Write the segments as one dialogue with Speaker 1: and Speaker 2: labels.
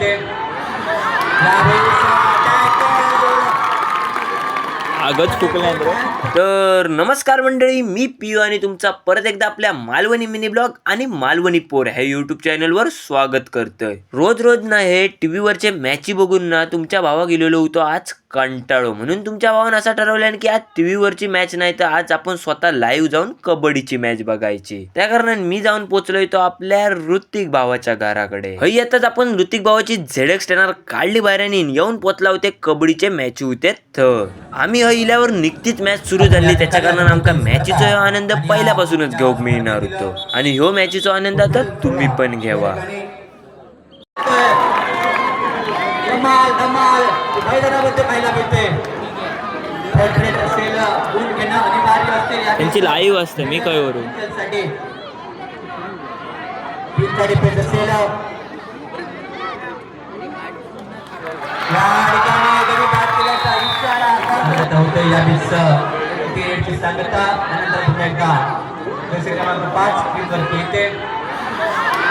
Speaker 1: येते यावेळेस
Speaker 2: आगच फुकला. तर नमस्कार मंडळी, मी पियू आणि तुमचा परत एकदा आपल्या मालवणी मिनी ब्लॉग आणि मालवणी पोर ह्या युट्यूब चॅनलवर स्वागत करतोय. रोज रोज ना हे टीव्हीवरचे मॅची बघून ना तुमच्या भावा गेलेलो होतो आज कंटाळो, म्हणून तुमच्या भावानं असा ठरवलं की आज टीव्हीवरची मॅच नाही तर आज आपण स्वतः लाईव्ह जाऊन कबड्डीची मॅच बघायची. त्या कारणाने मी जाऊन पोहोचलोय तो आपल्या ऋतिक भावाच्या घराकडे. हय येताच आपण ऋतिक भावाची झेडएक्स टेनर काढली बाहेर आणि येऊन पोहोचला होते कबड्डीचे मॅच होते. आम्ही हय इल्यावर निघतीच मॅच सुरू झाली, त्याच्या कारणाने आमका मॅचीचा आनंद पहिल्यापासूनच घेऊक मिळणार होतो आणि ह्यो मॅचीचा आनंद आता तुम्ही पण घ्यावा.
Speaker 1: धमाल धमाल मैदानामध्ये पाहायला मिळते. थर्ड असेल गुण घेणं अनिवार्य असते.
Speaker 2: त्यांची लाईव्ह असते मी काय वरून
Speaker 1: टीमचा डिफेन्स असेल या ठिकाणी गडी बाद केल्याचा इशारा होतो. या पिरियडची सांगता नंतर पुन्हा एकदा दुसरी क्रमांक 5 टीमवरती येते.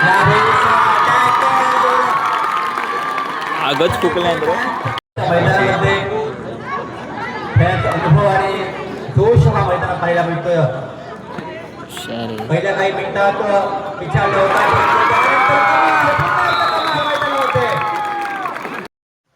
Speaker 1: यावेळेस
Speaker 2: आगच फुकला.
Speaker 1: मैदानामध्ये खेळाचा अनुभव आणि जोश हा मैदानात पाहायला मिळतोय. पहिल्या काही मिनिटात विचारलं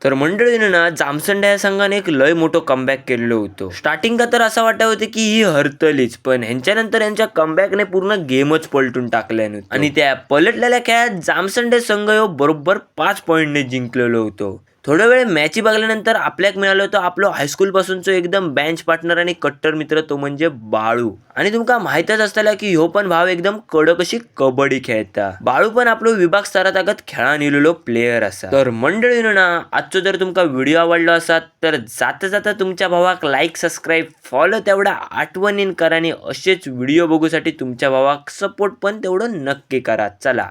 Speaker 2: तर मंडळीनं ना जामसंडा या संघाने एक लय मोठं कमबॅक केलेलं होतं. स्टार्टिंगला तर असं वाटत होतं की ही हरतलीच, पण ह्यांच्यानंतर यांच्या कमबॅकने पूर्ण गेमच पलटून टाकल्यानं आणि त्या पलटलेल्या खेळात जामसंडे संघ बरोबर 5 पॉईंटने जिंकलेलो होतो. थोड्या वेळ मॅची बघल्यानंतर आपल्याक मिळालं होतं आपलं हायस्कूल पासूनचं एकदम बेंच पार्टनर आणि कट्टर मित्र, तो म्हणजे बाळू. आणि तुमका माहितच असताना की ह्यो पण भाव एकदम कडक अशी कबड्डी खेळता. बाळू पण आपलं विभाग स्तरातागत खेळा निलेलो प्लेयर असा. तर मंडळीनं ना आजचा जर तुमका व्हिडिओ आवडला असाल तर जाता जाता तुमच्या भावाक लाईक सबस्क्राईब फॉलो तेवढा आठवणीन करा आणि असेच व्हिडिओ बघूसाठी तुमच्या भावाक सपोर्ट पण तेवढं नक्की करा. चला.